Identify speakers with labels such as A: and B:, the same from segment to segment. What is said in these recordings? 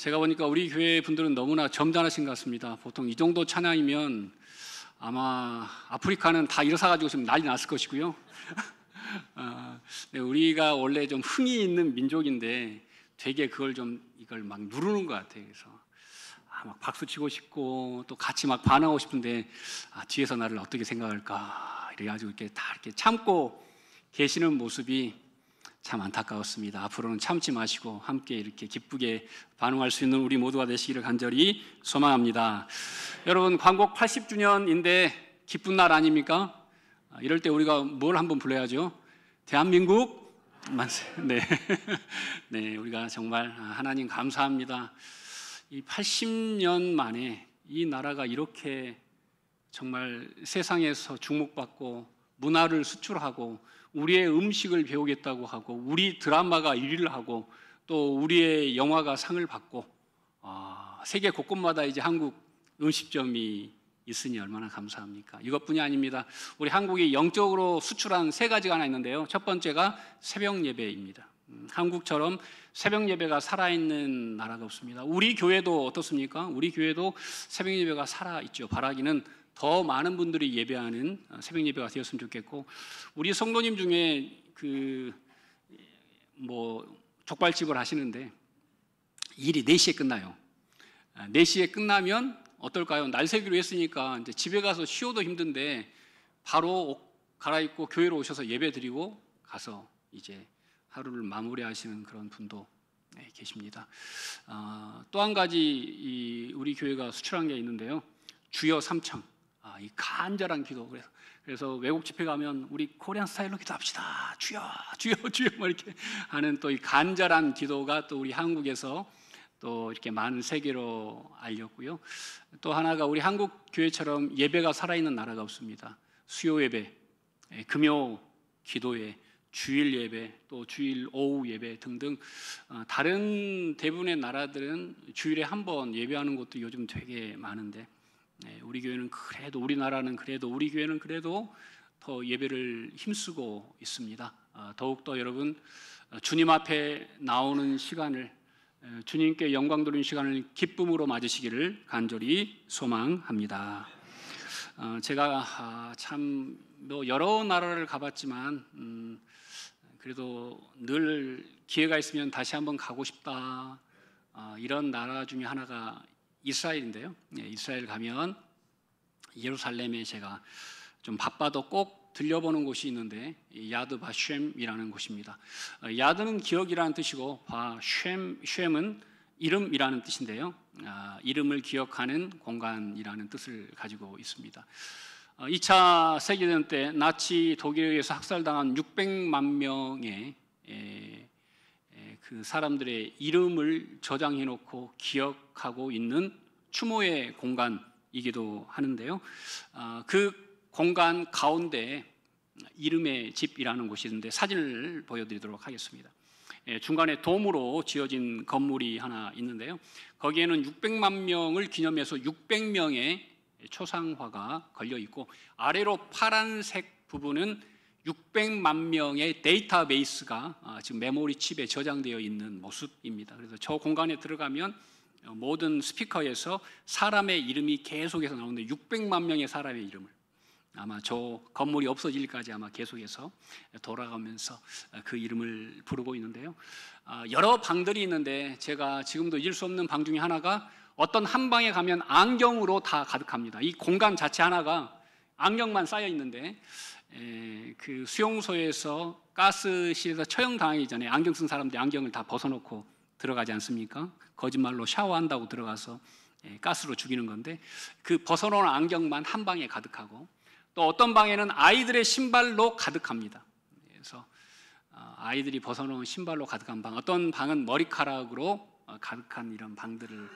A: 제가 보니까 우리 교회 분들은 너무나 점잖으신 것 같습니다. 보통 이 정도 찬양이면 아마 아프리카는 다 일어서가지고 지금 난리 났을 것이고요. 우리가 원래 좀 흥이 있는 민족인데 되게 이걸 막 누르는 것 같아요. 그래서 막 박수 치고 싶고 또 같이 막 반응하고 싶은데 뒤에서 나를 어떻게 생각할까 이래가지고 이렇게 참고 계시는 모습이 참 안타까웠습니다. 앞으로는 참지 마시고 함께 이렇게 기쁘게 반응할 수 있는 우리 모두가 되시기를 간절히 소망합니다. 여러분, 광복 80주년인데 기쁜 날 아닙니까? 이럴 때 우리가 뭘 한번 불러야죠? 대한민국 만세. 네. 네, 우리가 정말 하나님 감사합니다. 이 80년 만에 이 나라가 이렇게 정말 세상에서 주목받고 문화를 수출하고 우리의 음식을 배우겠다고 하고 우리 드라마가 1위를 하고 또 우리의 영화가 상을 받고 세계 곳곳마다 이제 한국 음식점이 있으니 얼마나 감사합니까? 이것뿐이 아닙니다. 우리 한국이 영적으로 수출한 3가지가 하나 있는데요. 첫 번째가 새벽 예배입니다. 한국처럼 새벽 예배가 살아있는 나라가 없습니다. 우리 교회도 어떻습니까? 우리 교회도 새벽 예배가 살아있죠. 바라기는 더 많은 분들이 예배하는 새벽 예배가 되었으면 좋겠고, 우리 성도님 중에 족발집을 하시는데 일이 4시에 끝나요. 4시에 끝나면 어떨까요? 날 새기로 했으니까 이제 집에 가서 쉬어도 힘든데 바로 옷 갈아입고 교회로 오셔서 예배 드리고 가서 이제 하루를 마무리하시는 그런 분도 계십니다. 또 한 가지 우리 교회가 수출한 게 있는데요. 주여 삼청. 이 간절한 기도. 그래서 외국 집회 가면 우리 코리안 스타일로 기도합시다. 주여, 주여, 주여 뭐 이렇게 하는 또 이 간절한 기도가 또 우리 한국에서 또 이렇게 많은 세계로 알렸고요. 또 하나가 우리 한국 교회처럼 예배가 살아있는 나라가 없습니다. 수요 예배, 금요 기도회, 주일 예배, 또 주일 오후 예배 등등 다른 대부분의 나라들은 주일에 한 번 예배하는 것도 요즘 되게 많은데 우리 교회는 그래도 우리나라는 그래도 우리 교회는 그래도 더 예배를 힘쓰고 있습니다. 더욱더 여러분 주님 앞에 나오는 시간을 주님께 영광 돌리는 시간을 기쁨으로 맞으시기를 간절히 소망합니다. 제가 참 여러 나라를 가봤지만 그래도 늘 기회가 있으면 다시 한번 가고 싶다. 이런 나라 중에 하나가 이스라엘인데요. 이스라엘 가면 예루살렘에 제가 좀 바빠도 꼭 들려보는 곳이 있는데 야드 바셴이라는 곳입니다. 야드는 기억이라는 뜻이고 셴은 이름이라는 뜻인데요. 이름을 기억하는 공간이라는 뜻을 가지고 있습니다. 2차 세계대전 때 나치 독일에 의해서 학살당한 600만 명의 그 사람들의 이름을 저장해 놓고 기억하고 있는 추모의 공간이기도 하는데요. 그 공간 가운데 이름의 집이라는 곳이 있는데 사진을 보여드리도록 하겠습니다. 중간에 돔으로 지어진 건물이 하나 있는데요. 거기에는 600만 명을 기념해서 600명의 초상화가 걸려 있고 아래로 파란색 부분은 600만 명의 데이터베이스가 지금 메모리 칩에 저장되어 있는 모습입니다. 그래서 저 공간에 들어가면 모든 스피커에서 사람의 이름이 계속해서 나오는데 600만 명의 사람의 이름을 아마 저 건물이 없어질까지 아마 계속해서 돌아가면서 그 이름을 부르고 있는데요. 여러 방들이 있는데 제가 지금도 잊을 수 없는 방 중에 하나가 어떤 한 방에 가면 안경으로 다 가득합니다. 이 공간 자체 하나가 안경만 쌓여 있는데 그 수용소에서 가스실에서 처형당하기 전에 안경 쓴 사람들이 안경을 다 벗어놓고 들어가지 않습니까? 거짓말로 샤워한다고 들어가서 가스로 죽이는 건데 그 벗어놓은 안경만 한 방에 가득하고 또 어떤 방에는 아이들의 신발로 가득합니다. 그래서 아이들이 벗어놓은 신발로 가득한 방, 어떤 방은 머리카락으로 가득한 이런 방들을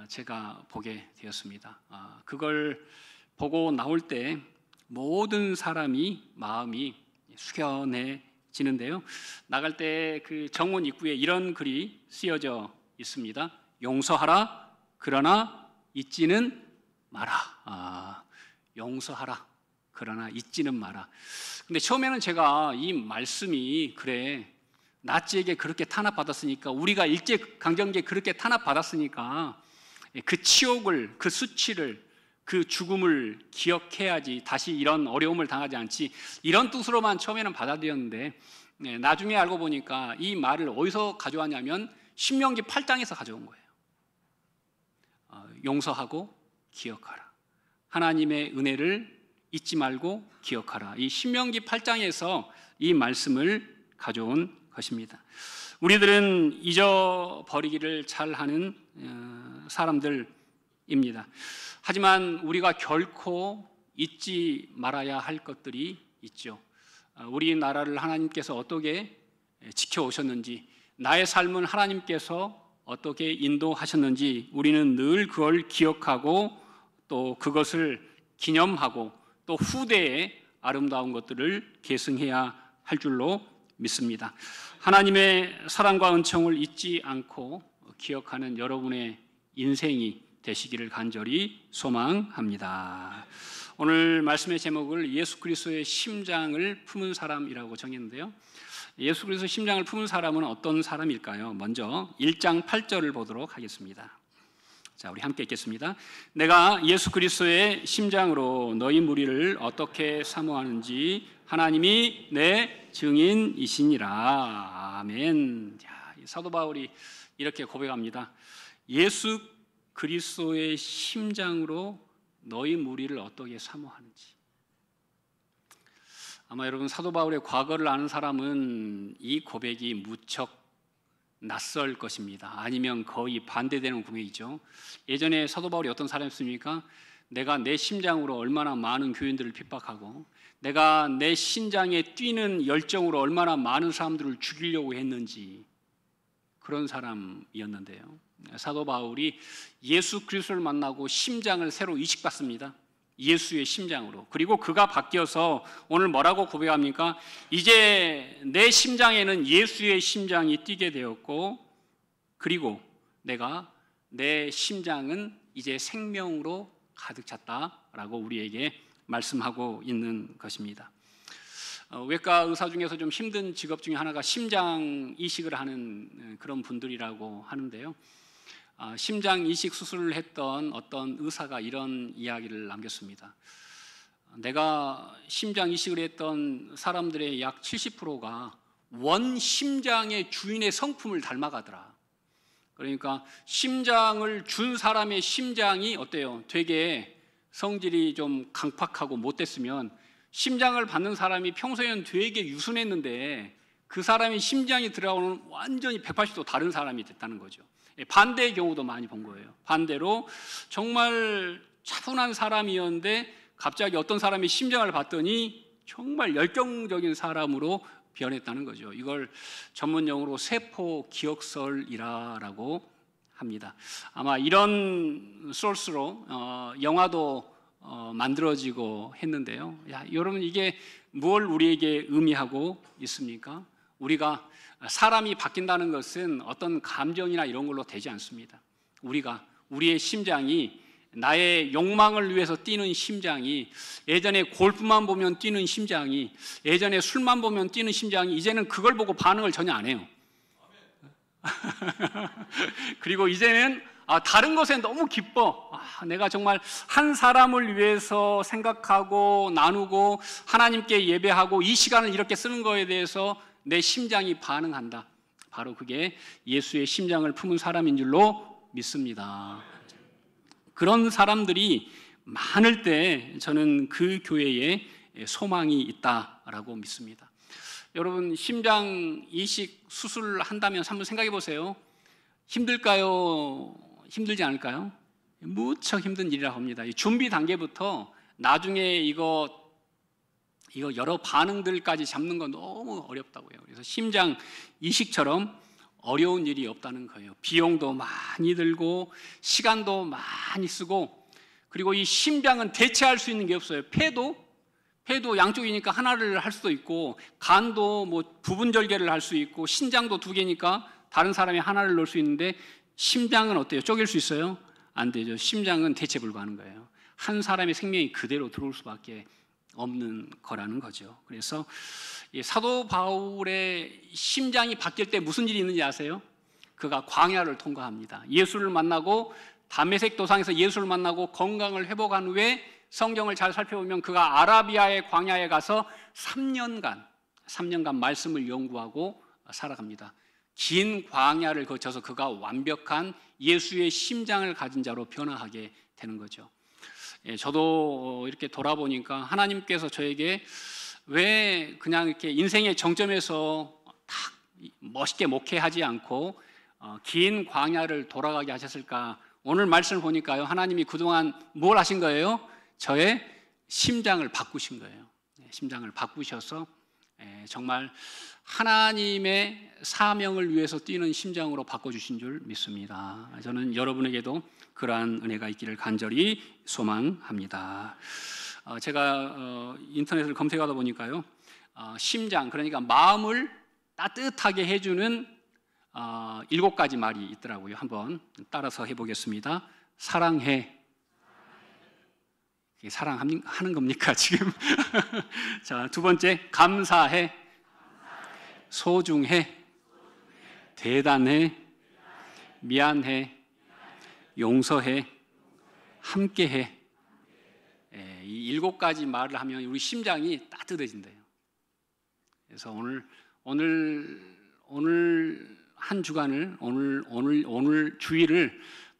A: 제가 보게 되었습니다. 그걸 보고 나올 때 모든 사람이 마음이 숙연해지는데요. 나갈 때 그 정문 입구에 이런 글이 쓰여져 있습니다. 용서하라, 그러나 잊지는 마라. 용서하라, 그러나 잊지는 마라. 근데 처음에는 제가 이 말씀이 그래 나치에게 그렇게 탄압받았으니까, 우리가 일제강점기에 그렇게 탄압받았으니까 그 치욕을, 그 수치를, 그 죽음을 기억해야지 다시 이런 어려움을 당하지 않지, 이런 뜻으로만 처음에는 받아들였는데 나중에 알고 보니까 이 말을 어디서 가져왔냐면 신명기 8장에서 가져온 거예요. 용서하고 기억하라, 하나님의 은혜를 잊지 말고 기억하라. 이 신명기 8장에서 이 말씀을 가져온 것입니다. 우리들은 잊어버리기를 잘하는 사람들입니다. 하지만 우리가 결코 잊지 말아야 할 것들이 있죠. 우리나라를 하나님께서 어떻게 지켜오셨는지, 나의 삶은 하나님께서 어떻게 인도하셨는지 우리는 늘 그걸 기억하고 또 그것을 기념하고 또 후대에 아름다운 것들을 계승해야 할 줄로 믿습니다. 하나님의 사랑과 은총을 잊지 않고 기억하는 여러분의 인생이 되시기를 간절히 소망합니다. 오늘 말씀의 제목을 예수 그리스도의 심장을 품은 사람이라고 정했는데요. 예수 그리스도의 심장을 품은 사람은 어떤 사람일까요? 먼저 1장 8절을 보도록 하겠습니다. 자, 우리 함께 읽겠습니다. 내가 예수 그리스도의 심장으로 너희 무리를 어떻게 사모하는지 하나님이 내 증인이시니라. 아멘. 자, 사도 바울이 이렇게 고백합니다. 예수 그리스도의 심장으로 너희 무리를 어떻게 사모하는지. 아마 여러분 사도 바울의 과거를 아는 사람은 이 고백이 무척 낯설 것입니다. 아니면 거의 반대되는 고백이죠. 예전에 사도 바울이 어떤 사람이었습니까? 내가 내 심장으로 얼마나 많은 교인들을 핍박하고, 내가 내 심장에 뛰는 열정으로 얼마나 많은 사람들을 죽이려고 했는지, 그런 사람이었는데요. 사도 바울이 예수 그리스도를 만나고 심장을 새로 이식받습니다. 예수의 심장으로. 그리고 그가 바뀌어서 오늘 뭐라고 고백합니까? 이제 내 심장에는 예수의 심장이 뛰게 되었고, 그리고 내 심장은 이제 생명으로 가득 찼다라고 우리에게 말씀하고 있는 것입니다. 외과 의사 중에서 좀 힘든 직업 중에 하나가 심장 이식을 하는 그런 분들이라고 하는데요. 심장 이식 수술을 했던 어떤 의사가 이런 이야기를 남겼습니다. 내가 심장 이식을 했던 사람들의 약 70%가 원 심장의 주인의 성품을 닮아가더라. 그러니까 심장을 준 사람의 심장이 어때요? 되게 성질이 좀 강팍하고 못됐으면 심장을 받는 사람이 평소에는 되게 유순했는데 그 사람의 심장이 들어가고는 완전히 180도 다른 사람이 됐다는 거죠. 반대의 경우도 많이 본 거예요. 반대로 정말 차분한 사람이었는데 갑자기 어떤 사람이 심장을 봤더니 정말 열정적인 사람으로 변했다는 거죠. 이걸 전문 용어로 세포 기억설이라고 합니다. 아마 이런 소스로 영화도 만들어지고 했는데요. 여러분, 이게 뭘 우리에게 의미하고 있습니까? 우리가 사람이 바뀐다는 것은 어떤 감정이나 이런 걸로 되지 않습니다. 우리의 심장이, 나의 욕망을 위해서 뛰는 심장이, 예전에 골프만 보면 뛰는 심장이, 예전에 술만 보면 뛰는 심장이 이제는 그걸 보고 반응을 전혀 안 해요. 그리고 이제는 다른 것에 너무 기뻐. 내가 정말 한 사람을 위해서 생각하고 나누고 하나님께 예배하고 이 시간을 이렇게 쓰는 거에 대해서 내 심장이 반응한다. 바로 그게 예수의 심장을 품은 사람인 줄로 믿습니다. 그런 사람들이 많을 때 저는 그 교회에 소망이 있다라고 믿습니다. 여러분, 심장 이식 수술한다면 한번 생각해 보세요. 힘들까요? 힘들지 않을까요? 무척 힘든 일이라고 합니다. 준비 단계부터 나중에 이거 여러 반응들까지 잡는 건 너무 어렵다고요. 그래서 심장 이식처럼 어려운 일이 없다는 거예요. 비용도 많이 들고 시간도 많이 쓰고, 그리고 이 심장은 대체할 수 있는 게 없어요. 폐도 양쪽이니까 하나를 할 수도 있고, 간도 뭐 부분 절개를 할 수 있고, 신장도 2개니까 다른 사람이 하나를 넣을 수 있는데 심장은 어때요? 쪼갤 수 있어요? 안 되죠. 심장은 대체 불가하는 거예요. 한 사람의 생명이 그대로 들어올 수밖에 없는 거라는 거죠. 그래서 이 사도 바울의 심장이 바뀔 때 무슨 일이 있는지 아세요? 그가 광야를 통과합니다. 예수를 만나고 다메섹 도상에서 예수를 만나고 건강을 회복한 후에 성경을 잘 살펴보면 그가 아라비아의 광야에 가서 3년간 말씀을 연구하고 살아갑니다. 긴 광야를 거쳐서 그가 완벽한 예수의 심장을 가진 자로 변화하게 되는 거죠. 저도 이렇게 돌아보니까 하나님께서 저에게 왜 그냥 이렇게 인생의 정점에서 딱 멋있게 목회하지 않고 긴 광야를 돌아가게 하셨을까? 오늘 말씀을 보니까요, 하나님이 그동안 뭘 하신 거예요? 저의 심장을 바꾸신 거예요. 심장을 바꾸셔서 정말 하나님의 사명을 위해서 뛰는 심장으로 바꿔주신 줄 믿습니다. 저는 여러분에게도 그러한 은혜가 있기를 간절히 소망합니다. 제가 인터넷을 검색하다 보니까요, 심장, 그러니까 마음을 따뜻하게 해주는 7가지 말이 있더라고요. 한번 따라서 해보겠습니다. 사랑해. 사랑하는 겁니까 지금? 자, 두 번째, 감사해. 소중해. 대단해. 미안해. 용서해. 함께해. 이 7가지 말을 하면 우리 심장이 따뜻해진대요. 그래서 오늘 한 주간을 오늘 주일을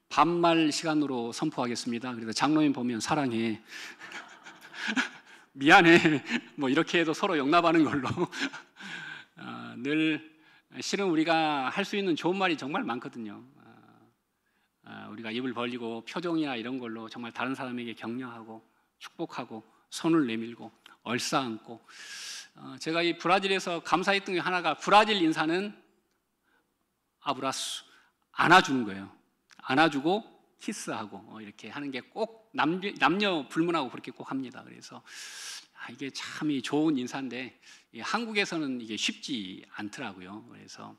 A: 반말 시간으로 선포하겠습니다. 그래서 장로님 보면 사랑해, 미안해, 뭐 이렇게 해도 서로 용납하는 걸로. 늘 실은 우리가 할 수 있는 좋은 말이 정말 많거든요. 우리가 입을 벌리고 표정이나 이런 걸로 정말 다른 사람에게 격려하고 축복하고 손을 내밀고 얼싸안고. 제가 이 브라질에서 감사했던 게 하나가, 브라질 인사는 아브라수, 안아주는 거예요. 안아주고 키스하고 이렇게 하는 게 꼭 남녀 불문하고 그렇게 꼭 합니다. 그래서 이게 참 좋은 인사인데 한국에서는 이게 쉽지 않더라고요. 그래서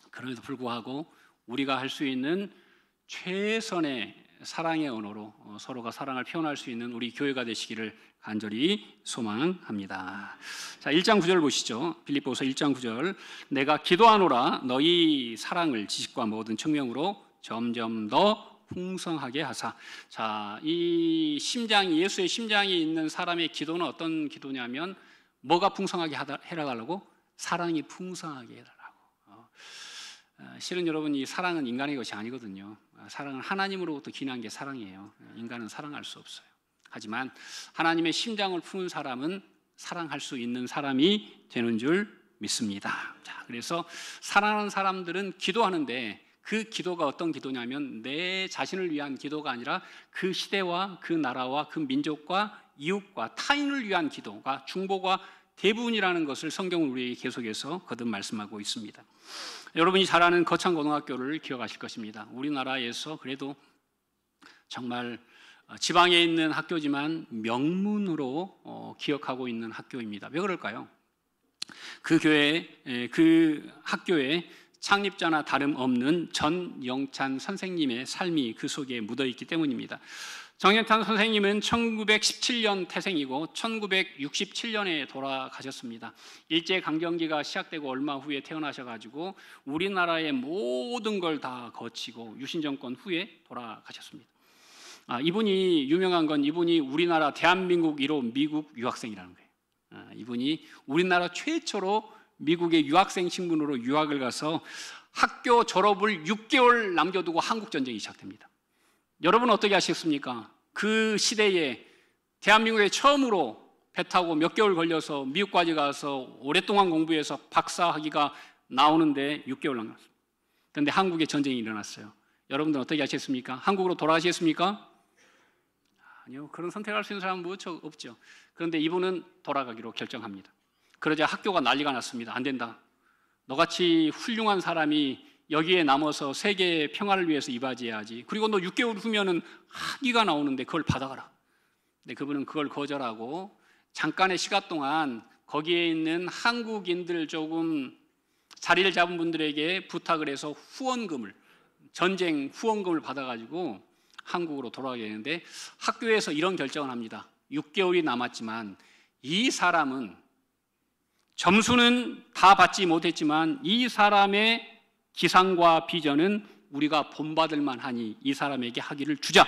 A: 그럼에도 불구하고 우리가 할 수 있는 최선의 사랑의 언어로 서로가 사랑을 표현할 수 있는 우리 교회가 되시기를 간절히 소망합니다. 자, 1장 9절 보시죠. 빌립보서 1장 9절. 내가 기도하노라 너희 사랑을 지식과 모든 측명으로 점점 더 풍성하게 하사. 자, 이 심장이, 예수의 심장이 있는 사람의 기도는 어떤 기도냐면, 뭐가 풍성하게 해달라고? 사랑이 풍성하게 해달라고. 실은 여러분, 이 사랑은 인간의 것이 아니거든요. 사랑은 하나님으로부터 기인한 게 사랑이에요. 인간은 사랑할 수 없어요. 하지만 하나님의 심장을 푸는 사람은 사랑할 수 있는 사람이 되는 줄 믿습니다. 자, 그래서 사랑하는 사람들은 기도하는데, 그 기도가 어떤 기도냐면 내 자신을 위한 기도가 아니라 그 시대와 그 나라와 그 민족과 이웃과 타인을 위한 기도가 중보가 대부분이라는 것을 성경은 우리에게 계속해서 거듭 말씀하고 있습니다. 여러분이 잘 아는 거창고등학교를 기억하실 것입니다. 우리나라에서 그래도 정말 지방에 있는 학교지만 명문으로 기억하고 있는 학교입니다. 왜 그럴까요? 그 학교에 창립자나 다름없는 전영찬 선생님의 삶이 그 속에 묻어있기 때문입니다. 정영찬 선생님은 1917년 태생이고 1967년에 돌아가셨습니다. 일제강점기가 시작되고 얼마 후에 태어나셔가지고 우리나라의 모든 걸 다 거치고 유신정권 후에 돌아가셨습니다. 이분이 유명한 건 이분이 우리나라 대한민국 1호 미국 유학생이라는 거예요. 이분이 우리나라 최초로 미국의 유학생 신분으로 유학을 가서 학교 졸업을 6개월 남겨두고 한국전쟁이 시작됩니다. 여러분은 어떻게 아시겠습니까? 그 시대에 대한민국에 처음으로 배 타고 몇 개월 걸려서 미국까지 가서 오랫동안 공부해서 박사학위가 나오는데 6개월 남았습니다. 그런데 한국에 전쟁이 일어났어요. 여러분들은 어떻게 하시겠습니까? 한국으로 돌아가시겠습니까? 아니요. 그런 선택할 수 있는 사람은 무척 없죠. 그런데 이분은 돌아가기로 결정합니다. 그러자 학교가 난리가 났습니다. 안 된다. 너같이 훌륭한 사람이 여기에 남아서 세계의 평화를 위해서 이바지해야지. 그리고 너 6개월 후면은 학위가 나오는데 그걸 받아가라. 근데 그분은 그걸 거절하고 잠깐의 시간 동안 거기에 있는 한국인들 조금 자리를 잡은 분들에게 부탁을 해서 후원금을, 전쟁 후원금을 받아가지고 한국으로 돌아가게 되는데, 학교에서 이런 결정을 합니다. 6개월이 남았지만 이 사람은 점수는 다 받지 못했지만 이 사람의 기상과 비전은 우리가 본받을 만하니 이 사람에게 학위를 주자.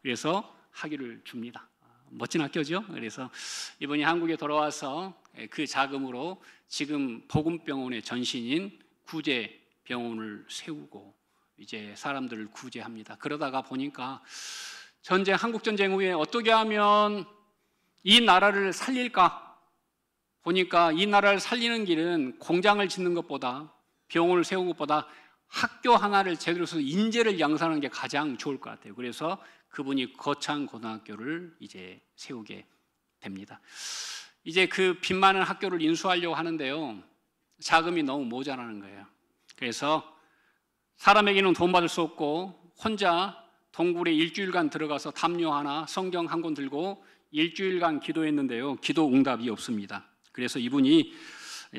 A: 그래서 학위를 줍니다. 멋진 학교죠. 그래서 이번이 한국에 돌아와서 그 자금으로 지금 복음병원의 전신인 구제병원을 세우고 이제 사람들을 구제합니다. 그러다가 보니까 한국전쟁 후에 어떻게 하면 이 나라를 살릴까? 보니까 이 나라를 살리는 길은 공장을 짓는 것보다 병원을 세우는 것보다 학교 하나를 제대로 해서 인재를 양산하는 게 가장 좋을 것 같아요. 그래서 그분이 거창고등학교를 이제 세우게 됩니다. 이제 그 빚 많은 학교를 인수하려고 하는데요. 자금이 너무 모자라는 거예요. 그래서 사람에게는 돈 받을 수 없고 혼자 동굴에 일주일간 들어가서 담요 하나, 성경 한 권 들고 일주일간 기도했는데요. 기도 응답이 없습니다. 그래서 이분이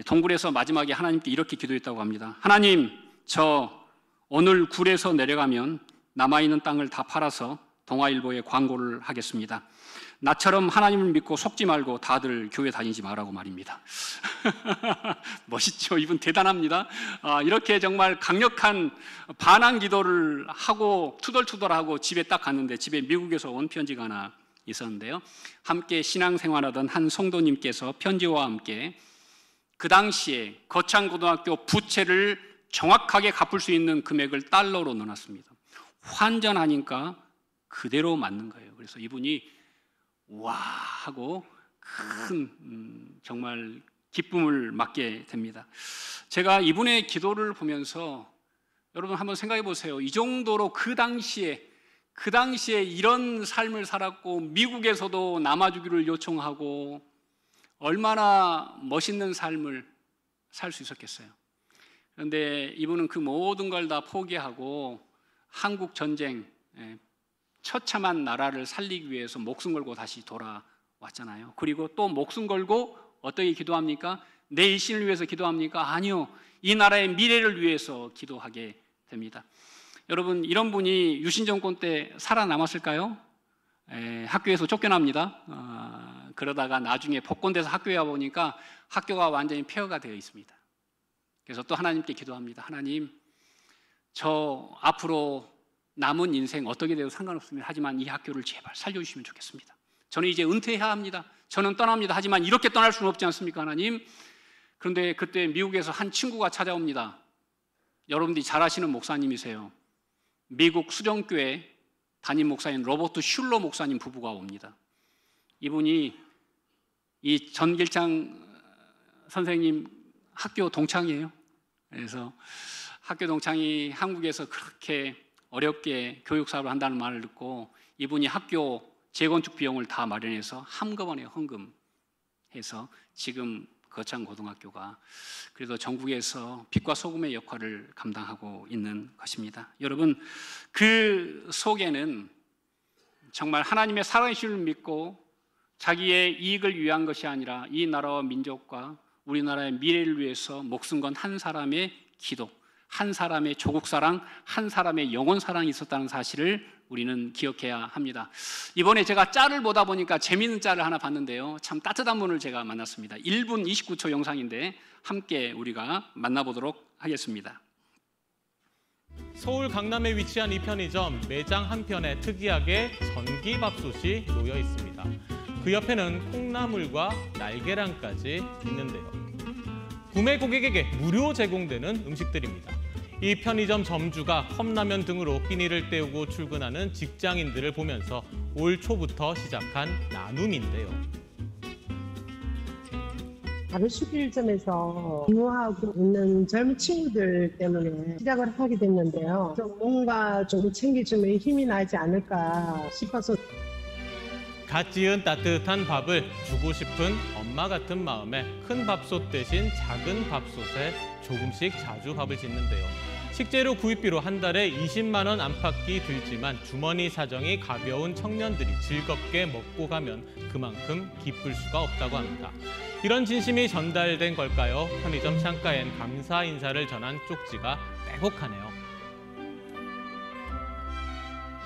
A: 동굴에서 마지막에 하나님께 이렇게 기도했다고 합니다. 하나님, 저 오늘 굴에서 내려가면 남아있는 땅을 다 팔아서 동아일보에 광고를 하겠습니다. 나처럼 하나님을 믿고 속지 말고 다들 교회 다니지 말라고 말입니다. 멋있죠? 이분 대단합니다. 이렇게 정말 강력한 반항 기도를 하고 투덜투덜하고 집에 딱 갔는데 집에 미국에서 온 편지가 하나 있었는데요. 함께 신앙생활하던 한 성도님께서 편지와 함께 그 당시에 거창고등학교 부채를 정확하게 갚을 수 있는 금액을 달러로 넣어놨습니다. 환전하니까 그대로 맞는 거예요. 그래서 이분이 와 하고 큰 정말 기쁨을 맞게 됩니다. 제가 이분의 기도를 보면서 여러분 한번 생각해 보세요. 이 정도로 그 당시에 이런 삶을 살았고 미국에서도 남아주기를 요청하고 얼마나 멋있는 삶을 살 수 있었겠어요. 그런데 이분은 그 모든 걸 다 포기하고 한국 전쟁 처참한 나라를 살리기 위해서 목숨 걸고 다시 돌아왔잖아요. 그리고 또 목숨 걸고 어떻게 기도합니까? 내 일신을 위해서 기도합니까? 아니요. 이 나라의 미래를 위해서 기도하게 됩니다. 여러분, 이런 분이 유신 정권 때 살아남았을까요? 학교에서 쫓겨납니다. 그러다가 나중에 복권돼서 학교에 와보니까 학교가 완전히 폐허가 되어 있습니다. 그래서 또 하나님께 기도합니다. 하나님, 저 앞으로 남은 인생 어떻게 돼도 상관없습니다. 하지만 이 학교를 제발 살려주시면 좋겠습니다. 저는 이제 은퇴해야 합니다. 저는 떠납니다. 하지만 이렇게 떠날 수는 없지 않습니까, 하나님? 그런데 그때 미국에서 한 친구가 찾아옵니다. 여러분들이 잘 아시는 목사님이세요. 미국 수정교회 담임 목사인 로버트 슐러 목사님 부부가 옵니다. 이분이 이 전길창 선생님 학교 동창이에요. 그래서 학교 동창이 한국에서 그렇게 어렵게 교육 사업을 한다는 말을 듣고 이분이 학교 재건축 비용을 다 마련해서 한꺼번에 헌금해서 지금 거창고등학교가 그래도 전국에서 빛과 소금의 역할을 감당하고 있는 것입니다. 여러분, 그 속에는 정말 하나님의 살아계심을 믿고 자기의 이익을 위한 것이 아니라 이 나라와 민족과 우리나라의 미래를 위해서 목숨 건 한 사람의 기도, 한 사람의 조국 사랑, 한 사람의 영혼 사랑이 있었다는 사실을 우리는 기억해야 합니다. 이번에 제가 짤을 보다 보니까 재미있는 짤을 하나 봤는데요. 참 따뜻한 분을 제가 만났습니다. 1분 29초 영상인데 함께 우리가 만나보도록 하겠습니다.
B: 서울 강남에 위치한 이 편의점, 매장 한편에 특이하게 전기밥솥이 놓여 있습니다. 그 옆에는 콩나물과 날계란까지 있는데요. 구매 고객에게 무료 제공되는 음식들입니다. 이 편의점 점주가 컵라면 등으로 끼니를 때우고 출근하는 직장인들을 보면서 올 초부터 시작한 나눔인데요.
C: 하루 11점에서 근무하고 있는 젊은 친구들 때문에 시작을 하게 됐는데요. 뭔가 좀 챙겨주면 힘이 나지 않을까 싶어서
B: 갓 지은 따뜻한 밥을 주고 싶은 엄마 같은 마음에 큰 밥솥 대신 작은 밥솥에 조금씩 자주 밥을 짓는데요. 식재료 구입비로 한 달에 20만 원 안팎이 들지만 주머니 사정이 가벼운 청년들이 즐겁게 먹고 가면 그만큼 기쁠 수가 없다고 합니다. 이런 진심이 전달된 걸까요? 편의점 창가엔 감사 인사를 전한 쪽지가 빼곡하네요.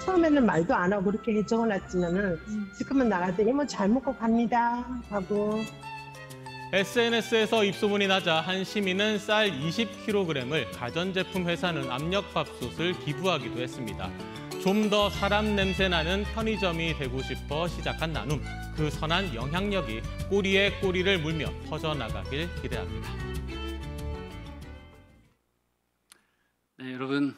C: 처음에는 말도 안 하고 그렇게 적어놨지만은 지금은 나갈 때 이모 잘 먹고 갑니다 하고.
B: SNS에서 입소문이 나자 한 시민은 쌀 20kg을 가전제품 회사는 압력밥솥을 기부하기도 했습니다. 좀 더 사람 냄새 나는 편의점이 되고 싶어 시작한 나눔. 그 선한 영향력이 꼬리에 꼬리를 물며 퍼져나가길 기대합니다.
A: 네, 여러분,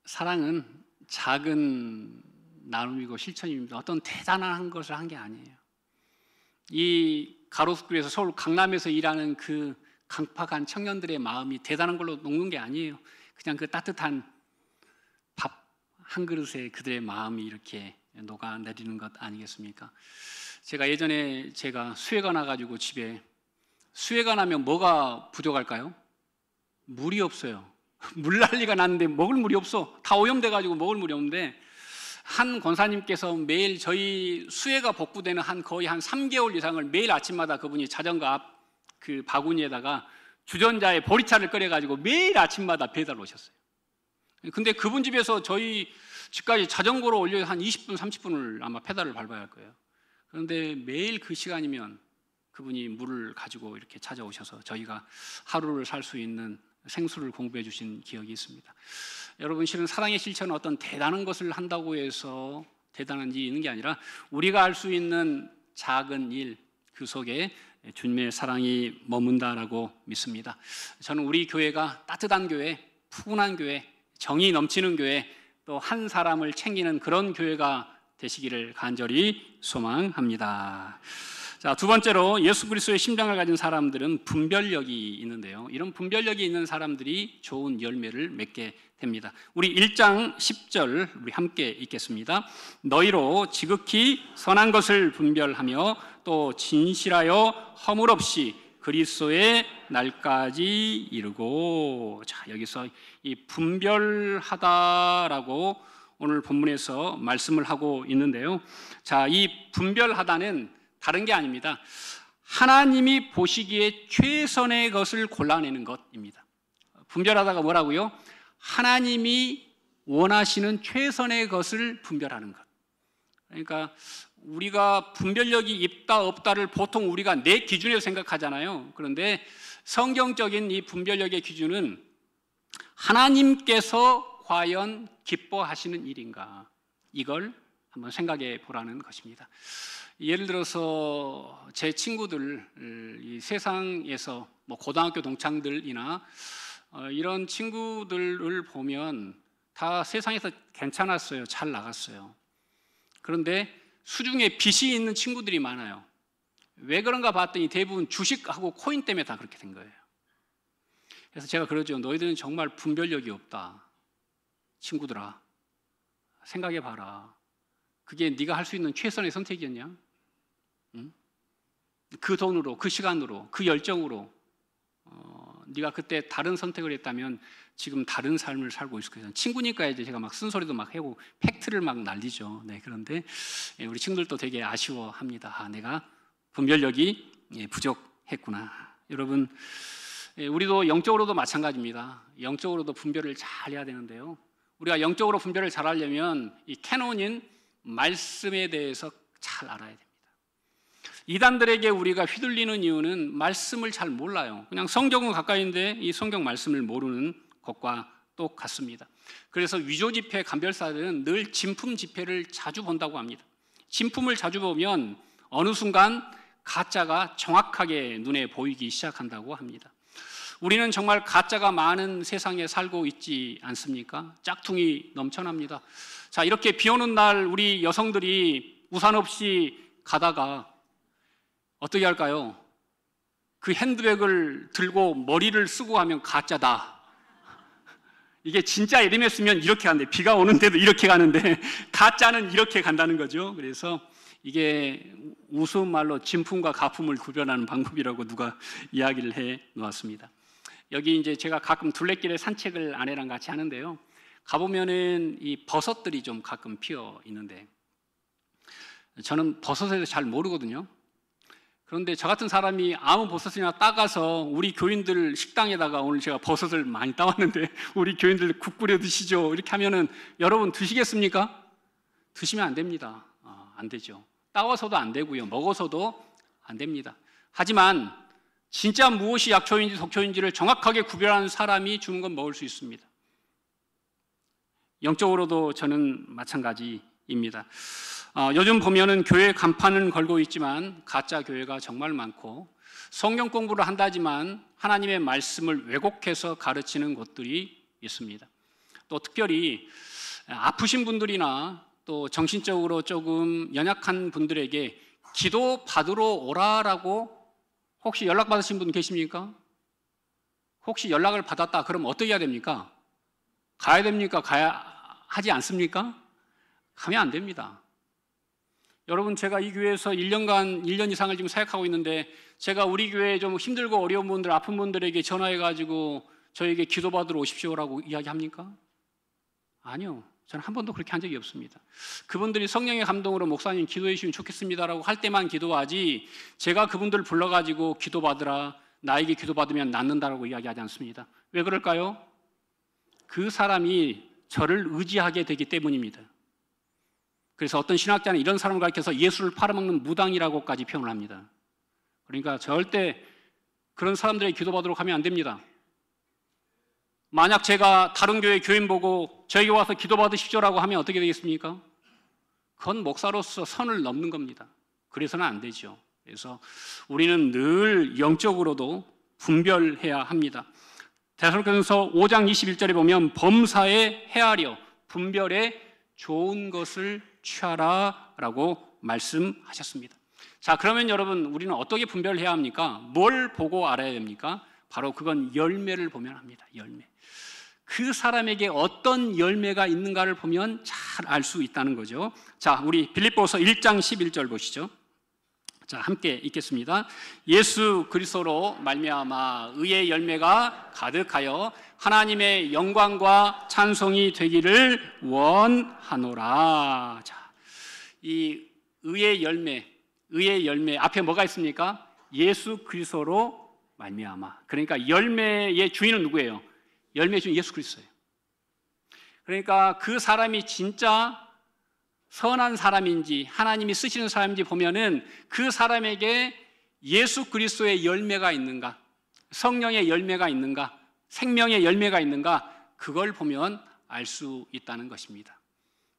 A: 사랑은 작은 나눔이고 실천입니다. 어떤 대단한 것을 한 게 아니에요. 이 가로수길에서 서울 강남에서 일하는 그 강팍한 청년들의 마음이 대단한 걸로 녹는 게 아니에요. 그냥 그 따뜻한 밥 한 그릇에 그들의 마음이 이렇게 녹아내리는 것 아니겠습니까? 제가 예전에 수해가 나가지고 집에, 수해가 나면 뭐가 부족할까요? 물이 없어요. 물난리가 났는데 먹을 물이 없어. 다 오염돼가지고 먹을 물이 없는데, 한 권사님께서 매일 저희 수해가 복구되는 거의 한 3개월 이상을 매일 아침마다 그분이 자전거 앞 그 바구니에다가 주전자에 보리차를 끓여가지고 매일 아침마다 배달 오셨어요. 근데 그분 집에서 저희 집까지 자전거로 올려 한 20분, 30분을 아마 페달을 밟아야 할 거예요. 그런데 매일 그 시간이면 그분이 물을 가지고 이렇게 찾아오셔서 저희가 하루를 살 수 있는 생수를 공부해 주신 기억이 있습니다. 여러분, 실은 사랑의 실천은 어떤 대단한 것을 한다고 해서 대단한 일이 있는 게 아니라 우리가 할 수 있는 작은 일, 그 속에 주님의 사랑이 머문다라고 믿습니다. 저는 우리 교회가 따뜻한 교회, 푸근한 교회, 정이 넘치는 교회, 또 한 사람을 챙기는 그런 교회가 되시기를 간절히 소망합니다. 자, 두 번째로 예수 그리스도의 심장을 가진 사람들은 분별력이 있는데요. 이런 분별력이 있는 사람들이 좋은 열매를 맺게 됩니다. 우리 1장 10절 우리 함께 읽겠습니다. 너희로 지극히 선한 것을 분별하며 또 진실하여 허물 없이 그리스도의 날까지 이르고. 자, 여기서 이 분별하다라고 오늘 본문에서 말씀을 하고 있는데요. 자, 이 분별하다는 다른 게 아닙니다. 하나님이 보시기에 최선의 것을 골라내는 것입니다. 분별하다가 뭐라고요? 하나님이 원하시는 최선의 것을 분별하는 것. 그러니까 우리가 분별력이 있다 없다를 보통 우리가 내 기준에서 생각하잖아요. 그런데 성경적인 이 분별력의 기준은 하나님께서 과연 기뻐하시는 일인가, 이걸 한번 생각해 보라는 것입니다. 예를 들어서 제 친구들, 이 세상에서 뭐 고등학교 동창들이나 이런 친구들을 보면 다 세상에서 괜찮았어요. 잘 나갔어요. 그런데 수중에 빚이 있는 친구들이 많아요. 왜 그런가 봤더니 대부분 주식하고 코인 때문에 다 그렇게 된 거예요. 그래서 제가 그러죠. 너희들은 정말 분별력이 없다. 친구들아, 생각해 봐라. 그게 네가 할 수 있는 최선의 선택이었냐? 응? 그 돈으로, 그 시간으로, 그 열정으로 네가 그때 다른 선택을 했다면 지금 다른 삶을 살고 있을 거예요. 친구니까 이제 제가 막 쓴소리도 막 하고 팩트를 막 날리죠. 네, 그런데 우리 친구들도 되게 아쉬워합니다. 아, 내가 분별력이 부족했구나. 여러분, 우리도 영적으로도 마찬가지입니다. 영적으로도 분별을 잘 해야 되는데요. 우리가 영적으로 분별을 잘 하려면 이 캐논인 말씀에 대해서 잘 알아야 됩니다. 이단들에게 우리가 휘둘리는 이유는 말씀을 잘 몰라요. 그냥 성경은 가까이인데 이 성경 말씀을 모르는 것과 똑같습니다. 그래서 위조 지폐 감별사들은 늘 진품 지폐를 자주 본다고 합니다. 진품을 자주 보면 어느 순간 가짜가 정확하게 눈에 보이기 시작한다고 합니다. 우리는 정말 가짜가 많은 세상에 살고 있지 않습니까? 짝퉁이 넘쳐납니다. 자, 이렇게 비 오는 날 우리 여성들이 우산 없이 가다가 어떻게 할까요? 그 핸드백을 들고 머리를 쓰고 하면 가짜다. 이게 진짜 이름이었으면 이렇게 가는데, 비가 오는데도 이렇게 가는데 가짜는 이렇게 간다는 거죠. 그래서 이게 우스운 말로 진품과 가품을 구별하는 방법이라고 누가 이야기를 해 놓았습니다. 여기 이제 제가 가끔 둘레길에 산책을 아내랑 같이 하는데요. 가보면은 이 버섯들이 좀 가끔 피어 있는데 저는 버섯에 대해서 잘 모르거든요. 그런데 저 같은 사람이 아무 버섯이나 따가서 우리 교인들 식당에다가 오늘 제가 버섯을 많이 따왔는데 우리 교인들 국 끓여 드시죠. 이렇게 하면은 여러분 드시겠습니까? 드시면 안 됩니다. 안 되죠. 따와서도 안 되고요. 먹어서도 안 됩니다. 하지만 진짜 무엇이 약초인지 속초인지를 정확하게 구별하는 사람이 주는 건 먹을 수 있습니다. 영적으로도 저는 마찬가지입니다. 요즘 보면은 교회 간판은 걸고 있지만 가짜 교회가 정말 많고 성경 공부를 한다지만 하나님의 말씀을 왜곡해서 가르치는 곳들이 있습니다. 또 특별히 아프신 분들이나 또 정신적으로 조금 연약한 분들에게 기도 받으러 오라라고 혹시 연락 받으신 분 계십니까? 혹시 연락을 받았다 그럼 어떻게 해야 됩니까? 가야 됩니까? 가야 하지 않습니까? 가면 안 됩니다. 여러분, 제가 이 교회에서 1년 이상을 지금 사역하고 있는데 제가 우리 교회에 좀 힘들고 어려운 분들, 아픈 분들에게 전화해가지고 저에게 기도받으러 오십시오라고 이야기합니까? 아니요. 저는 한 번도 그렇게 한 적이 없습니다. 그분들이 성령의 감동으로 목사님 기도해 주시면 좋겠습니다라고 할 때만 기도하지 제가 그분들 불러가지고 기도받으라, 나에게 기도받으면 낫는다라고 이야기하지 않습니다. 왜 그럴까요? 그 사람이 저를 의지하게 되기 때문입니다. 그래서 어떤 신학자는 이런 사람을 가리켜서 예수를 팔아먹는 무당이라고까지 표현을 합니다. 그러니까 절대 그런 사람들에게 기도받으러 가면 안 됩니다. 만약 제가 다른 교회 교인 보고 저에게 와서 기도받으십시오라고 하면 어떻게 되겠습니까? 그건 목사로서 선을 넘는 겁니다. 그래서는 안 되죠. 그래서 우리는 늘 영적으로도 분별해야 합니다. 데살로니가서 5장 21절에 보면 범사에 헤아려 분별에 좋은 것을 취하라 라고 말씀하셨습니다. 자, 그러면 여러분, 우리는 어떻게 분별해야 합니까? 뭘 보고 알아야 됩니까? 바로 그건 열매를 보면 합니다. 열매. 그 사람에게 어떤 열매가 있는가를 보면 잘 알 수 있다는 거죠. 자, 우리 빌립보서 1장 11절 보시죠. 자, 함께 읽겠습니다. 예수 그리스도로 말미암아 의의 열매가 가득하여 하나님의 영광과 찬송이 되기를 원하노라. 자, 이 의의 열매 앞에 뭐가 있습니까? 예수 그리스도로 말미암아. 그러니까 열매의 주인은 누구예요? 열매의 주인 예수 그리스도예요. 그러니까 그 사람이 진짜 선한 사람인지 하나님이 쓰시는 사람인지 보면은 그 사람에게 예수 그리스도의 열매가 있는가, 성령의 열매가 있는가, 생명의 열매가 있는가, 그걸 보면 알 수 있다는 것입니다.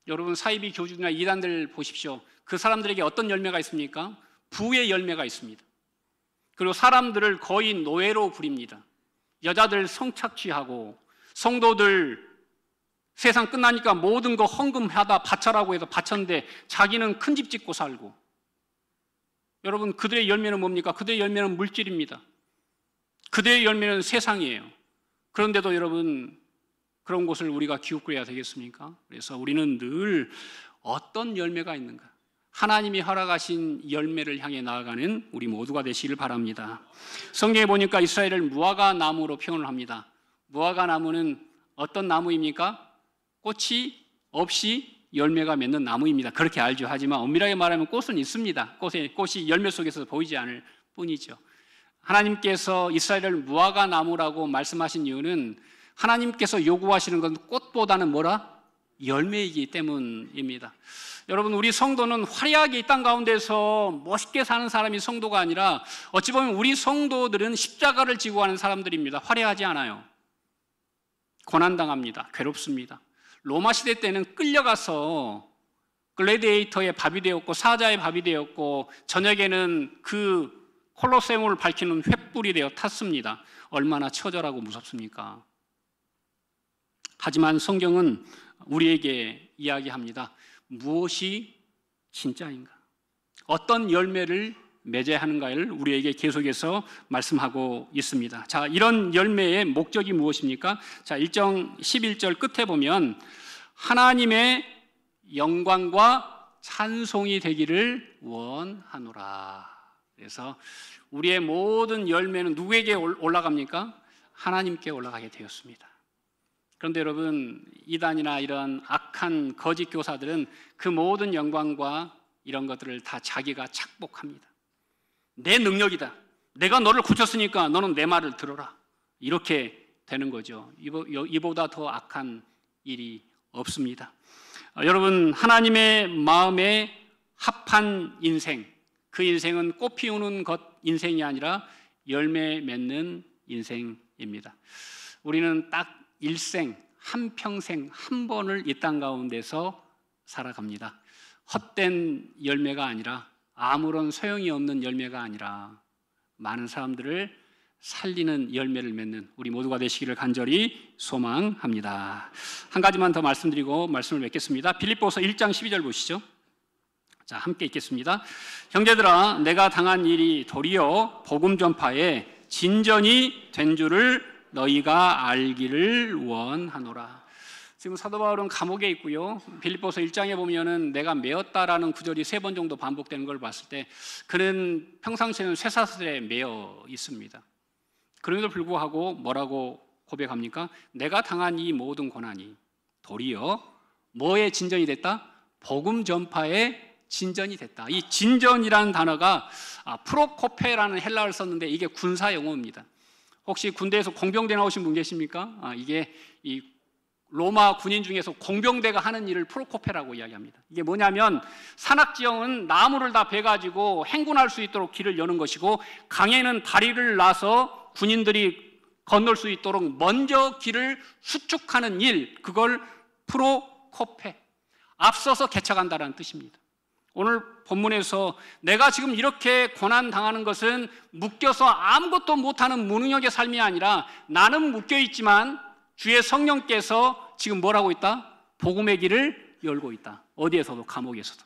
A: 여러분, 사이비 교주나 이단들 보십시오. 그 사람들에게 어떤 열매가 있습니까? 부의 열매가 있습니다. 그리고 사람들을 거의 노예로 부립니다. 여자들 성착취하고 성도들 세상 끝나니까 모든 거 헌금하다 바쳐라고 해서 바쳤는데 자기는 큰 집 짓고 살고. 여러분, 그들의 열매는 뭡니까? 그들의 열매는 물질입니다. 그들의 열매는 세상이에요. 그런데도 여러분, 그런 곳을 우리가 기웃거려야 되겠습니까? 그래서 우리는 늘 어떤 열매가 있는가, 하나님이 허락하신 열매를 향해 나아가는 우리 모두가 되시길 바랍니다. 성경에 보니까 이스라엘을 무화과 나무로 표현을 합니다. 무화과 나무는 어떤 나무입니까? 꽃이 없이 열매가 맺는 나무입니다. 그렇게 알죠. 하지만 엄밀하게 말하면 꽃은 있습니다. 꽃이 열매 속에서 보이지 않을 뿐이죠. 하나님께서 이스라엘을 무화과 나무라고 말씀하신 이유는 하나님께서 요구하시는 건 꽃보다는 뭐라? 열매이기 때문입니다. 여러분, 우리 성도는 화려하게 이 땅 가운데서 멋있게 사는 사람이 성도가 아니라 어찌 보면 우리 성도들은 십자가를 지고 가는 사람들입니다. 화려하지 않아요. 고난당합니다. 괴롭습니다. 로마 시대 때는 끌려가서 글래디에이터의 밥이 되었고 사자의 밥이 되었고 저녁에는 그 콜로세움을 밝히는 횃불이 되어 탔습니다. 얼마나 처절하고 무섭습니까? 하지만 성경은 우리에게 이야기합니다. 무엇이 진짜인가? 어떤 열매를 맺어야 하는가를 우리에게 계속해서 말씀하고 있습니다. 자, 이런 열매의 목적이 무엇입니까? 자, 1장 11절 끝에 보면 하나님의 영광과 찬송이 되기를 원하노라. 그래서 우리의 모든 열매는 누구에게 올라갑니까? 하나님께 올라가게 되었습니다. 그런데 여러분, 이단이나 이런 악한 거짓 교사들은 그 모든 영광과 이런 것들을 다 자기가 착복합니다. 내 능력이다. 내가 너를 고쳤으니까 너는 내 말을 들어라. 이렇게 되는 거죠. 이보다 더 악한 일이 없습니다. 여러분, 하나님의 마음에 합한 인생, 그 인생은 꽃 피우는 것 인생이 아니라 열매 맺는 인생입니다. 우리는 딱 일생, 한평생 한 번을 이 땅 가운데서 살아갑니다. 헛된 열매가 아니라, 아무런 소용이 없는 열매가 아니라 많은 사람들을 살리는 열매를 맺는 우리 모두가 되시기를 간절히 소망합니다. 한 가지만 더 말씀드리고 말씀을 맺겠습니다. 빌립보서 1장 12절 보시죠. 자, 함께 읽겠습니다. 형제들아, 내가 당한 일이 도리어 복음 전파에 진전이 된 줄을 너희가 알기를 원하노라. 지금 사도 바울은 감옥에 있고요. 빌립보서 1장에 보면은 내가 매었다라는 구절이 3번 정도 반복되는 걸 봤을 때 그는 평상시에는 쇠사슬에 매여 있습니다. 그럼에도 불구하고 뭐라고 고백합니까? 내가 당한 이 모든 고난이 도리어 뭐의 진전이 됐다? 복음 전파의 진전이 됐다. 이 진전이라는 단어가 프로코페라는 헬라어를 썼는데 이게 군사 용어입니다. 혹시 군대에서 공병대 나오신 분 계십니까? 이게 이 로마 군인 중에서 공병대가 하는 일을 프로코페라고 이야기합니다. 이게 뭐냐면 산악지형은 나무를 다 베가지고 행군할 수 있도록 길을 여는 것이고, 강에는 다리를 놔서 군인들이 건널 수 있도록 먼저 길을 수축하는 일, 그걸 프로코페, 앞서서 개척한다는 뜻입니다. 오늘 본문에서 내가 지금 이렇게 고난당하는 것은 묶여서 아무것도 못하는 무능력의 삶이 아니라 나는 묶여있지만 주의 성령께서 지금 뭘 하고 있다? 복음의 길을 열고 있다. 어디에서도, 감옥에서도.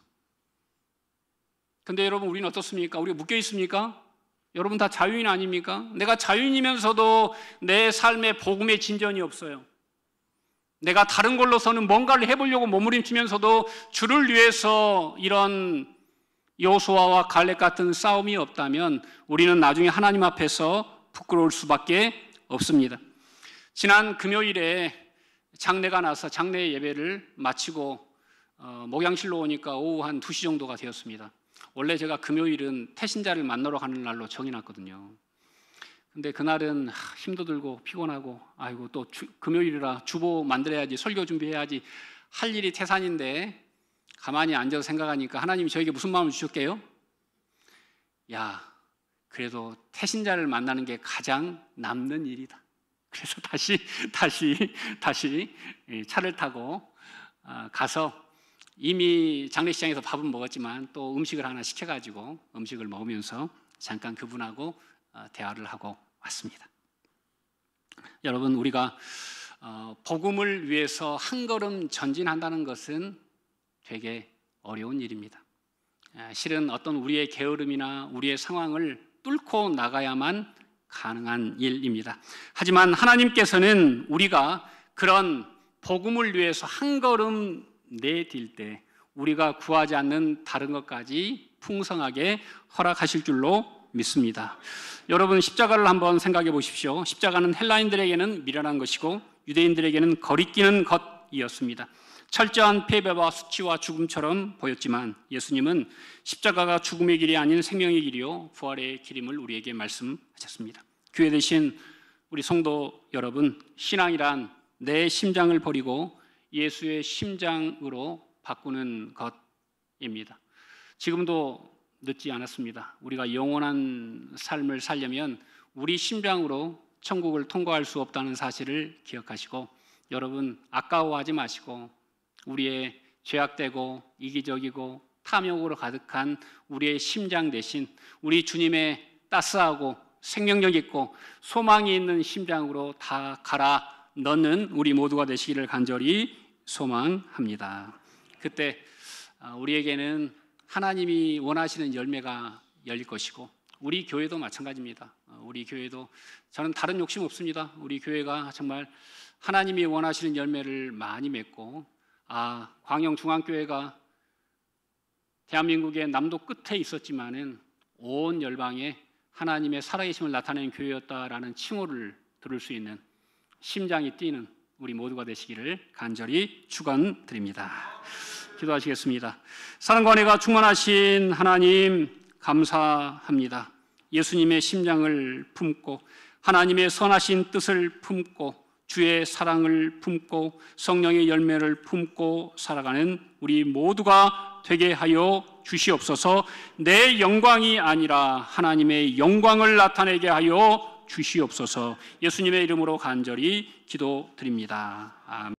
A: 근데 여러분, 우리는 어떻습니까? 우리가 묶여있습니까? 여러분 다 자유인 아닙니까? 내가 자유인이면서도 내 삶에 복음의 진전이 없어요. 내가 다른 걸로서는 뭔가를 해보려고 몸부림치면서도 주를 위해서 이런 여호수아와 갈렙 같은 싸움이 없다면 우리는 나중에 하나님 앞에서 부끄러울 수밖에 없습니다. 지난 금요일에 장례가 나서 장례 예배를 마치고 목양실로 오니까 오후 한 2시 정도가 되었습니다. 원래 제가 금요일은 태신자를 만나러 가는 날로 정해놨거든요. 근데 그날은 힘도 들고 피곤하고, 아이고 또 금요일이라 주보 만들어야지, 설교 준비해야지, 할 일이 태산인데 가만히 앉아서 생각하니까 하나님이 저에게 무슨 마음을 주셨게요? 야, 그래도 태신자를 만나는 게 가장 남는 일이다. 그래서 다시 차를 타고 가서 이미 장례식장에서 밥은 먹었지만 또 음식을 하나 시켜가지고 음식을 먹으면서 잠깐 그분하고 대화를 하고 왔습니다. 여러분, 우리가 복음을 위해서 한 걸음 전진한다는 것은 되게 어려운 일입니다. 실은 어떤 우리의 게으름이나 우리의 상황을 뚫고 나가야만 가능한 일입니다. 하지만 하나님께서는 우리가 그런 복음을 위해서 한 걸음 내딜 때 우리가 구하지 않는 다른 것까지 풍성하게 허락하실 줄로 믿습니다. 여러분, 십자가를 한번 생각해 보십시오. 십자가는 헬라인들에게는 미련한 것이고 유대인들에게는 거리끼는 것이었습니다. 철저한 패배와 수치와 죽음처럼 보였지만 예수님은 십자가가 죽음의 길이 아닌 생명의 길이요 부활의 길임을 우리에게 말씀하셨습니다. 교회 되신 우리 성도 여러분, 신앙이란 내 심장을 버리고 예수의 심장으로 바꾸는 것입니다. 지금도 늦지 않았습니다. 우리가 영원한 삶을 살려면 우리 심장으로 천국을 통과할 수 없다는 사실을 기억하시고, 여러분 아까워하지 마시고 우리의 죄악되고 이기적이고 탐욕으로 가득한 우리의 심장 대신 우리 주님의 따스하고 생명력 있고 소망이 있는 심장으로 다 갈아 넣는 우리 모두가 되시기를 간절히 소망합니다. 그때 우리에게는 하나님이 원하시는 열매가 열릴 것이고, 우리 교회도 마찬가지입니다. 우리 교회도, 저는 다른 욕심 없습니다. 우리 교회가 정말 하나님이 원하시는 열매를 많이 맺고, 광영중앙교회가 대한민국의 남도 끝에 있었지만은 온 열방에 하나님의 살아계심을 나타내는 교회였다라는 칭호를 들을 수 있는 심장이 뛰는 우리 모두가 되시기를 간절히 축원드립니다. 기도하시겠습니다. 사랑과 은혜가 충만하신 하나님, 감사합니다. 예수님의 심장을 품고 하나님의 선하신 뜻을 품고 주의 사랑을 품고 성령의 열매를 품고 살아가는 우리 모두가 되게 하여 주시옵소서. 내 영광이 아니라 하나님의 영광을 나타내게 하여 주시옵소서. 예수님의 이름으로 간절히 기도드립니다. 아멘.